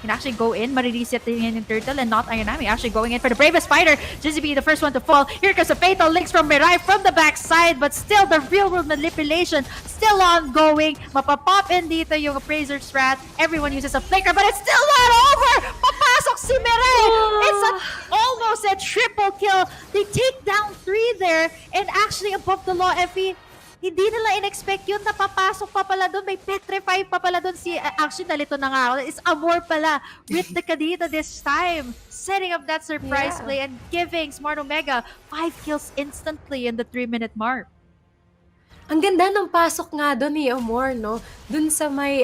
can actually go in. Marireset din yung turtle and not Ayanami. Actually going in for the bravest fighter. GZB, the first one to fall. Here comes a fatal links from Mirai from the backside. But still, the real world manipulation still ongoing. Mapapop in dito yung Appraiser strat. Everyone uses a flicker, but it's still not over! Papasok si Mirai! It's almost a triple kill. They take down 3 there. And actually, Above the Law FE, hindi nila in-expect yun, napapasok pa pala doon, may petrify pa pala doon actually nalito na nga ako, it's Amor pala with the Kadita this time, setting up that surprise play and giving Smart Omega 5 kills instantly in the 3-minute mark. Ang ganda ng pasok nga doon ni Amor, no? Doon sa may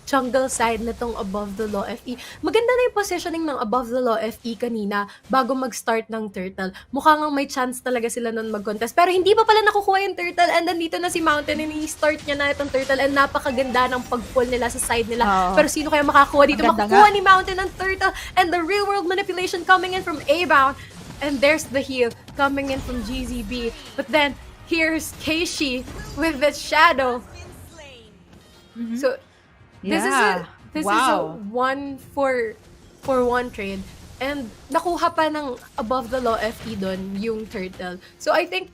jungle side na tong Above the Law FE. Maganda na yung positioning ng Above the Law FE kanina bago mag-start ng turtle. Mukhang may chance talaga sila nun mag-contest. Pero hindi pa pala nakukuha yung turtle and nandito na si Mountain and i-start niya na itong turtle and napakaganda ng pag-pull nila sa side nila. Pero sino kaya makakuha dito? Makukuha ni Mountain ng turtle and the real world manipulation coming in from A-Bound. And there's the heal coming in from GZB. But then, here's Keishi with the shadow. So, this is a 1 for 1 trade. And nakuha pa ng Above the Law FE doon yung turtle. So I think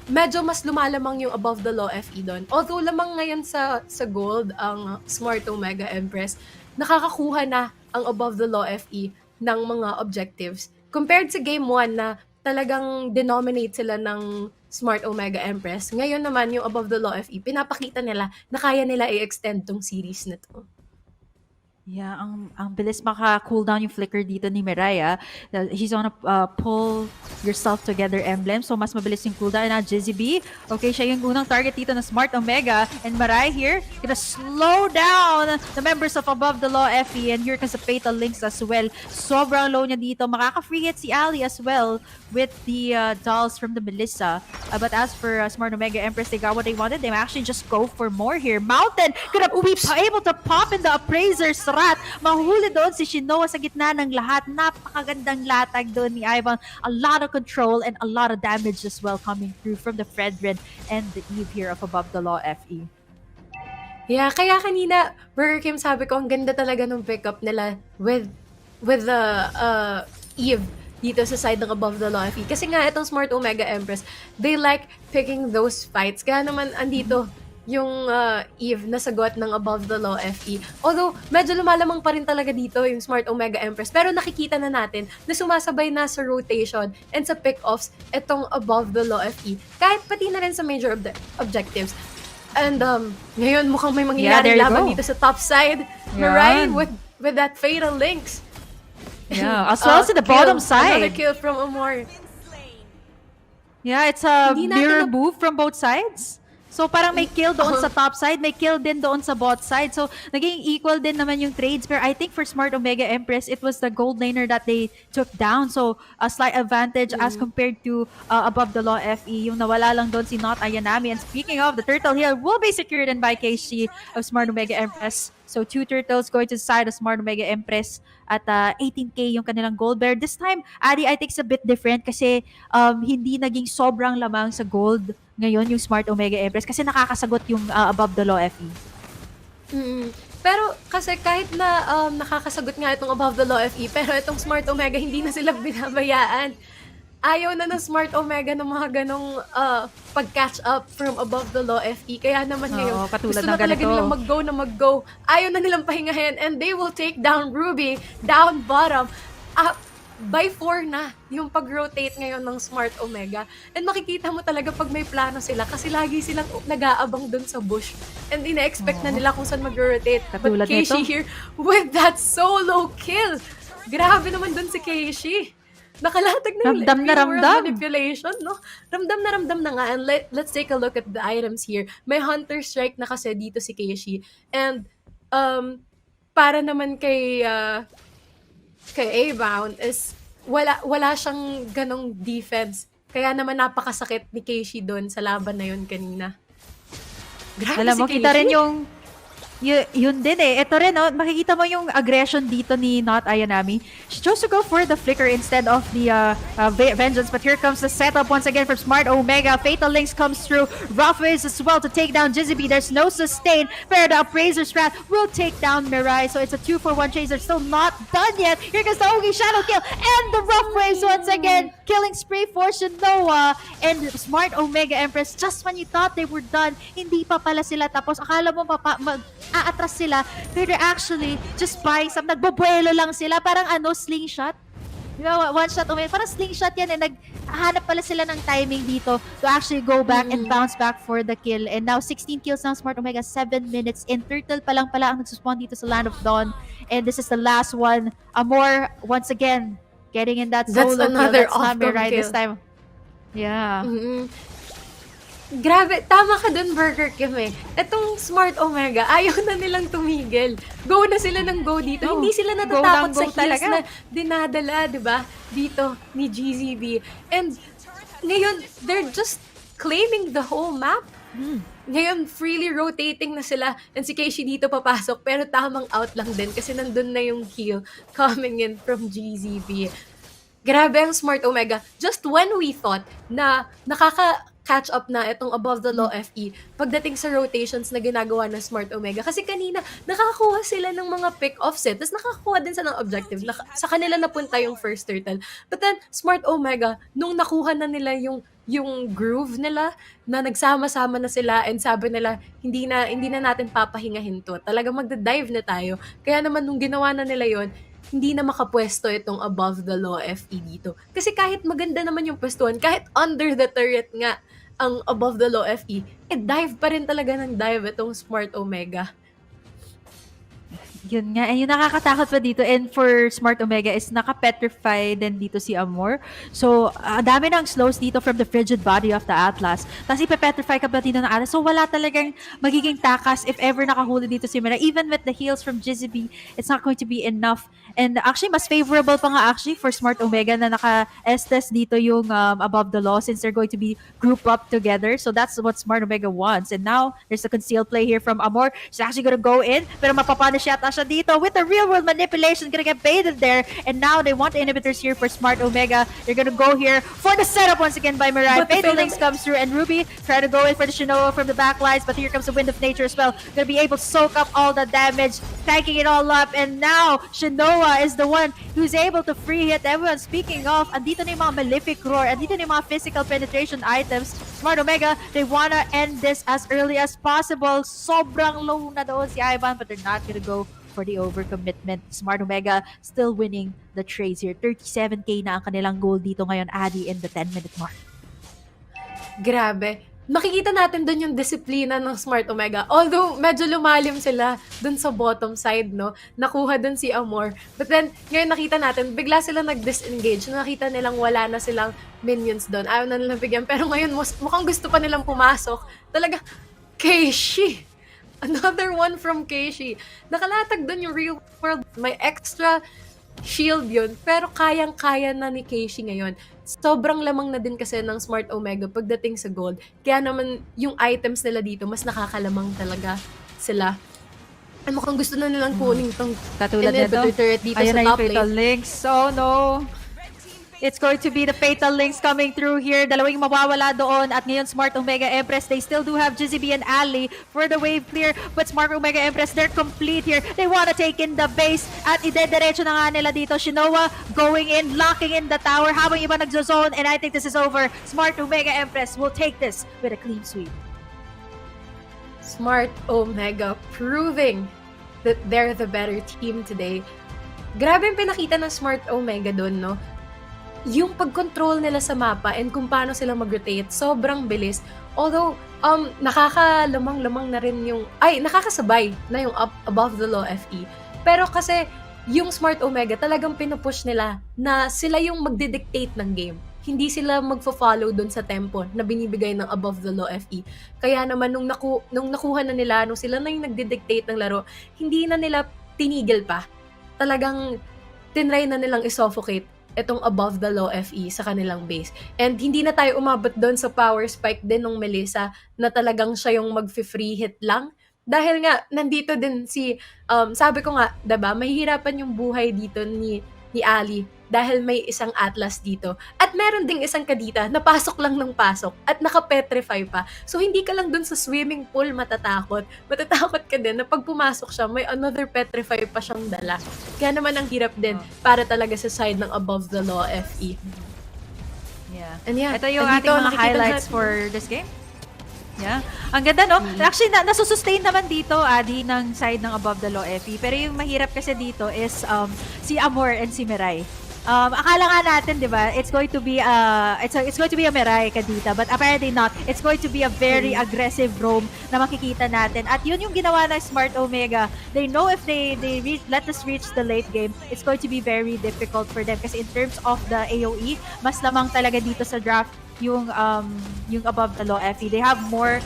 medyo mas lumalamang yung Above the Law FE doon. Although lamang ngayon sa gold ang Smart Omega Empress, nakakakuha na ang Above the Law FE ng mga objectives. Compared sa game 1 na talagang denominate sila ng Smart Omega Empress. Ngayon naman, yung Above the Law FE, pinapakita nila na kaya nila i-extend tong series na to. Yeah, ang bilis maka-cooldown yung flicker dito ni Mirai. He's on a pull yourself together emblem. So, mas mabilis yung cooldown na GZB. Okay, siya yung unang target dito na Smart Omega. And Mirai here, gonna slow down the members of Above the Law FE. And here comes the Fatal Links as well. Sobrang low niya dito. Makaka-free hit si Ali as well with the dolls from the Melissa. But as for Smart Omega Empress, they got what they wanted. They actually just go for more here. Mountain gonna be able to pop in the Appraiser's rat. Mahuli doon si Shinoa sa gitna ng lahat. Napakagandang latag doon ni Ivan. A lot of control and a lot of damage as well coming through from the Fredrin and the Eve here of Above the Law FE. Yeah, kaya kanina, Burger Kim, sabi ko, ang ganda talaga ng pickup nila with the Eve dito sa side ng Above the Law FE. Kasi nga, itong Smart Omega Empress, they like picking those fights. Kaya naman, andito yung Eve na sagot ng Above the Law FE. Although, medyo lumalamang pa rin talaga dito yung Smart Omega Empress. Pero nakikita na natin na sumasabay na sa rotation and sa pick-offs itong Above the Law FE. Kahit pati na rin sa major objectives. And ngayon mukhang may mangyayari laban dito sa top side. Mirai with that fatal links. Yeah, as well as in the bottom side. Another kill from Amor. Yeah, it's a mirror move from both sides. So parang may kill doon sa top side, may kill din doon sa bot side. So naging equal din naman yung trades. Pero I think for Smart Omega Empress, it was the gold laner that they took down. So a slight advantage as compared to Above the Law FE. Yung nawala lang doon si Not Ayanami. And speaking of, the turtle here will be secured in by KC of Smart Omega Empress. So 2 turtles going to the side of Smart Omega Empress at 18k yung kanilang gold bear. This time, Adi, I think it's a bit different kasi hindi naging sobrang lamang sa gold ngayon yung Smart Omega Empress kasi nakakasagot yung Above the Law FE. Pero kasi kahit na nakakasagot nga itong Above the Law FE, pero itong Smart Omega hindi na sila binabayaan. Ayaw na ng Smart Omega ng mga ganong pag-catch up from Above the Law FE. Kaya naman ngayon, gusto na talaga nilang mag-go. Ayaw na nilang pahingahin and they will take down Ruby, down bottom. By 4 na yung pag-rotate ngayon ng Smart Omega. And makikita mo talaga pag may plano sila kasi lagi silang nag-aabang dun sa bush. And ina-expect na nila kung saan mag-rotate. But Keishi here with that solo kill. Grabe naman dun si Keishi. Nakalatag na yung ramdam manipulation, no? Ramdam na nga. And let's take a look at the items here. May Hunter Strike na kasi dito si Keishi. And para naman kay A-Bound is wala siyang ganong defense. Kaya naman napakasakit ni Keishi doon sa laban na yun kanina. Grabe alam si mo, Keishi. kita rin yung yun din eh. Ito rin, no? Makikita mo yung aggression dito ni Not Ayanami. She chose to go for the flicker instead of the vengeance. But here comes the setup once again from Smart Omega. Fatal Links comes through. Rough Waves as well to take down Jizzy. There's no sustain. Pero the Appraiser's Wrath will take down Mirai. So it's a 2-for-1 chase. They're still not done yet. Here comes the Ogi Shadow kill. And the Rough Waves once again. Killing spree for Shinoa. And Smart Omega Empress, just when you thought they were done, hindi pa pala sila tapos. Akala mo aatras sila, but they're actually just buying some, nagbobuelo lang sila, parang slingshot. Di ba, one shot away, parang slingshot yan, naghahanap pala sila ng timing dito to actually go back and bounce back for the kill. And now, 16 kills ng Smart Omega, 7 minutes in. Turtle pa lang pala ang nagsuspawn dito sa Land of Dawn. And this is the last one. Amor, once again, getting in that solo kill. That's not Mirai this time. Yeah. Grabe, tama ka dun, Burger Kim eh. Itong Smart Omega, ayaw na nilang tumigil. Go na sila ng go dito. Hindi sila natatakot sa heals na dinadala, di ba? Dito ni GZB. And ngayon, they're just claiming the whole map. Ngayon, freely rotating na sila. And si Keishi dito papasok, pero tamang out lang din kasi nandun na yung heal coming in from GZB. Grabe ang Smart Omega. Just when we thought na catch up na itong Above the Law FE pagdating sa rotations na ginagawa ng Smart Omega. Kasi kanina, nakakakuha sila ng mga pick-offs eh. Tapos nakakakuha din sa ng objective. Sa kanila napunta yung first turtle. But then, Smart Omega, nung nakuha na nila yung groove nila, na nagsama-sama na sila and sabi nila, hindi na natin papahingahin to. Talaga magda-dive na tayo. Kaya naman nung ginawa na nila yon, hindi na makapwesto itong Above the Law FE dito. Kasi kahit maganda naman yung pwestuhan, kahit under the turret nga ang Above the Law FE, dive pa rin talaga ng dive itong Smart Omega. Yun nga, yung nakakatakot pa dito and for Smart Omega is naka-petrify din dito si Amor. So, dami ng slows dito from the frigid body of the Atlas. Tapos ipe-petrify ka pa dito ng Atlas. So, wala talagang magiging takas if ever nakahuli dito si Mira. Even with the heals from Jizzy, it's not going to be enough. And actually, mas favorable pa nga actually for Smart Omega na naka-Estes dito yung above the law since they're going to be grouped up together. So that's what Smart Omega wants. And now, there's a concealed play here from Amor. She's actually gonna go in, pero mapapunish yata siya dito with the real world manipulation. Gonna get baited there. And now, they want the inhibitors here for Smart Omega. They're gonna go here for the setup once again by Mirai. Fatal Links comes through, and Ruby try to go in for the Shinoa from the back lines, but here comes the Wind of Nature as well. Gonna be able to soak up all the damage, tanking it all up, and now Shinoa is the one who's able to free hit everyone. Speaking of, andito na yung mga Malefic Roar, andito na yung mga physical penetration items. Smart Omega, they wanna end this as early as possible. Sobrang low na doon si Ivan, but they're not gonna go for the overcommitment. Smart Omega still winning the trades here. 37k na ang kanilang goal dito ngayon, Adi, in the 10-minute mark. Grabe. Makikita natin dun yung disiplina ng Smart Omega. Although, medyo lumalim sila dun sa bottom side, no? Nakuha dun si Amor. But then, ngayon nakita natin, bigla sila nag-disengage. Nakita nilang wala na silang minions dun. Ayaw na nilang bigyan. Pero ngayon, mukhang gusto pa nilang pumasok. Talaga, Keishi! Another one from Keishi. Nakalatag dun yung real world. May extra shield yun. Pero kayang-kaya na ni Keishi ngayon. Sobrang lamang na din kasi ng Smart Omega pagdating sa gold. Kaya naman yung items nila dito, mas nakakalamang talaga sila. Ay, mukhang gusto na nilang kunin itong Katulad nito. turret dito Ayun sa na top yung Fatal lane. Links. Oh no! It's going to be the Fatal Links coming through here. Dalawang mawawala doon. At ngayon, Smart Omega Empress, they still do have Jizzy and Ali for the wave clear. But Smart Omega Empress, they're complete here. They want to take in the base. At ide-diretso na nga nila dito. Shinoa going in, locking in the tower. Habang iba nagzo-zone. And I think this is over. Smart Omega Empress will take this with a clean sweep. Smart Omega proving that they're the better team today. Grabe yung pinakita ng Smart Omega doon, no? Yung pag-control nila sa mapa and kung paano sila mag-rotate, sobrang bilis. Although, nakakalamang-lamang na rin yung, nakakasabay na yung above the law FE. Pero kasi, yung Smart Omega, talagang pinupush nila na sila yung magdidictate ng game. Hindi sila magfo-follow dun sa tempo na binibigay ng above the law FE. Kaya naman, nung nakuha na nila, nung sila na yung nagdidictate ng laro, hindi na nila tinigil pa. Talagang, tinry na nilang isuffocate itong above the law FE sa kanilang base. And hindi na tayo umabot doon sa power spike din ng Melissa na talagang siya yung mag-free hit lang. Dahil nga, nandito din si, sabi ko nga, diba, mahihirapan yung buhay dito ni Ali dahil may isang Atlas dito. At meron ding isang Kadita na pasok lang ng pasok at naka-petrify pa. So, hindi ka lang dun sa swimming pool matatakot. Matatakot ka din na pag pumasok siya, may another petrify pa siyang dala. Kaya naman ang hirap din para talaga sa side ng above the law FE. Yeah. And yeah, Ito yung ating mga highlights for this game. Yeah. Ang ganda, no? Actually, nasusustain naman dito, Adi, ng side ng above the law FE. Pero yung mahirap kasi dito is si Amor and si Mirai. Akala nga natin, 'di ba? It's going to be it's going to be a Mirai Kadita, but apparently not. It's going to be a very aggressive roam na makikita natin. At yun yung ginawa ng Smart Omega. They know if they let us reach the late game, it's going to be very difficult for them kasi in terms of the AOE, mas lamang talaga dito sa draft yung above the law FE. They have more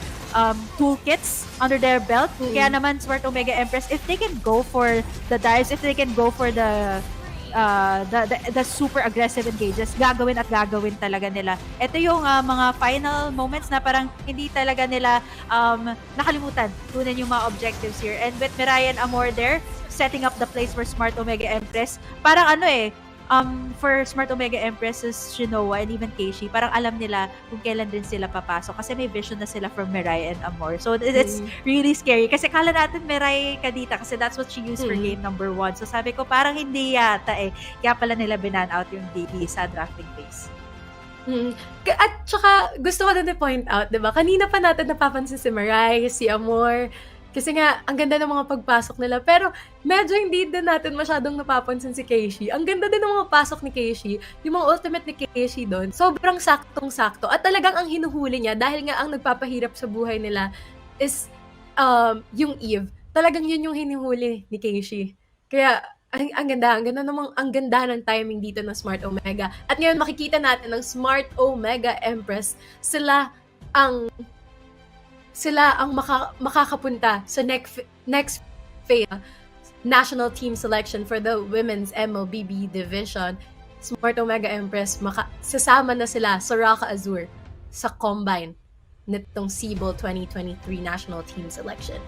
toolkits under their belt. Kaya naman Smart Omega Empress, if they can go for the dives, if they can go for the super aggressive engages, gagawin talaga nila. Ito yung mga final moments na parang hindi talaga nila nakalimutan kunin yung mga objectives here. And with Mirai and Amor there, setting up the place for Smart Omega Empress, parang for Smart Omega Empress, Shinoa, and even Keishi, parang alam nila kung kailan din sila papasok kasi may vision na sila from Mirai and Amor. So, it's really scary. Kasi kala natin Mirai Kadita kasi that's what she used for game number 1. So, sabi ko, parang hindi yata eh. Kaya pala nila binan out yung DD sa drafting phase. At saka, gusto ko na point out, diba? Kanina pa natin napapansin si Mirai, si Amor, kasi nga, ang ganda ng mga pagpasok nila. Pero, medyo hindi din natin masyadong napapansin si Keishi. Ang ganda din ng mga pasok ni Keishi. Yung mga ultimate ni Keishi doon, sobrang saktong-sakto. At talagang ang hinuhuli niya, dahil nga ang nagpapahirap sa buhay nila is yung Eve. Talagang yun yung hinuhuli ni Keishi. Kaya, ang ganda ng timing dito ng Smart Omega. At ngayon, makikita natin ng Smart Omega Empress, sila ang makakapunta sa next phase national team selection for the women's MLBB division, Smart Omega Empress, sasama na sila sa Roca Azur sa Combine nitong Sibol 2023 national team selection.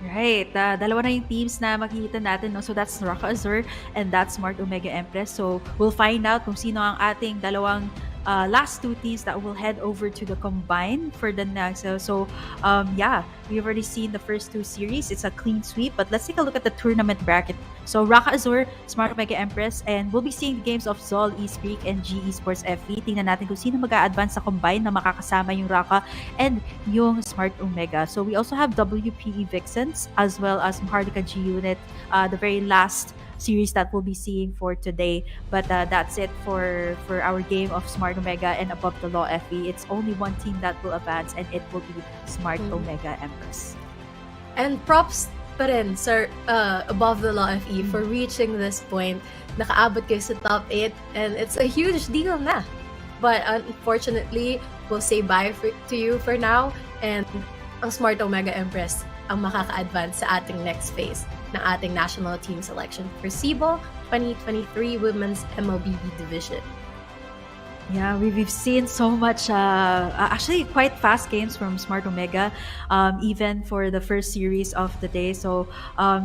Right. Dalawa na yung teams na makikita natin. No? So that's Roca Azur and that's Smart Omega Empress. So we'll find out kung sino ang ating dalawang last two teams that will head over to the Combine for the next. Yeah, we've already seen the first two series. It's a clean sweep. But let's take a look at the tournament bracket. So Roca Azur, Smart Omega Empress, and we'll be seeing the games of Zol Eastpeak and GE Sports FV. Tingnan natin kung sino mag-a-advance sa Combine na makakasama yung Roca and yung Smart Omega. So we also have WPE Vixens as well as Maharlika G Unit, the very last series that we'll be seeing for today. But that's it for our game of Smart Omega and Above the Law FE. It's only one team that will advance and it will be Smart Omega Empress. And props pa rin, sir, Above the Law FE for reaching this point. Nakaabot kayo sa top 8 and it's a huge deal na. But unfortunately, we'll say bye to you for now, and ang Smart Omega Empress ang makaka-advance sa ating next phase ng ating national team selection for Sibol 2023 Women's MLBB Division. Yeah, we've seen so much, actually quite fast games from Smart Omega, even for the first series of the day. So,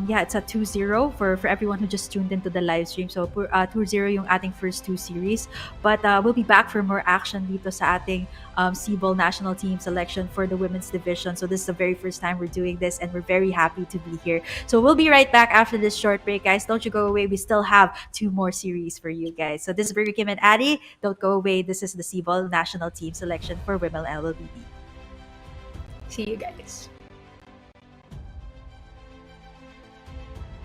yeah, it's a 2-0 for everyone who just tuned into the live stream. So, 2-0 yung ating first two series. But we'll be back for more action dito sa ating Sibol National Team selection for the women's division. So, this is the very first time we're doing this and we're very happy to be here. So, we'll be right back after this short break, guys. Don't you go away. We still have two more series for you guys. So, this is Burger Kim and Addie. Don't go away. This is the Sibol National Team selection for Women LLBB. See you guys.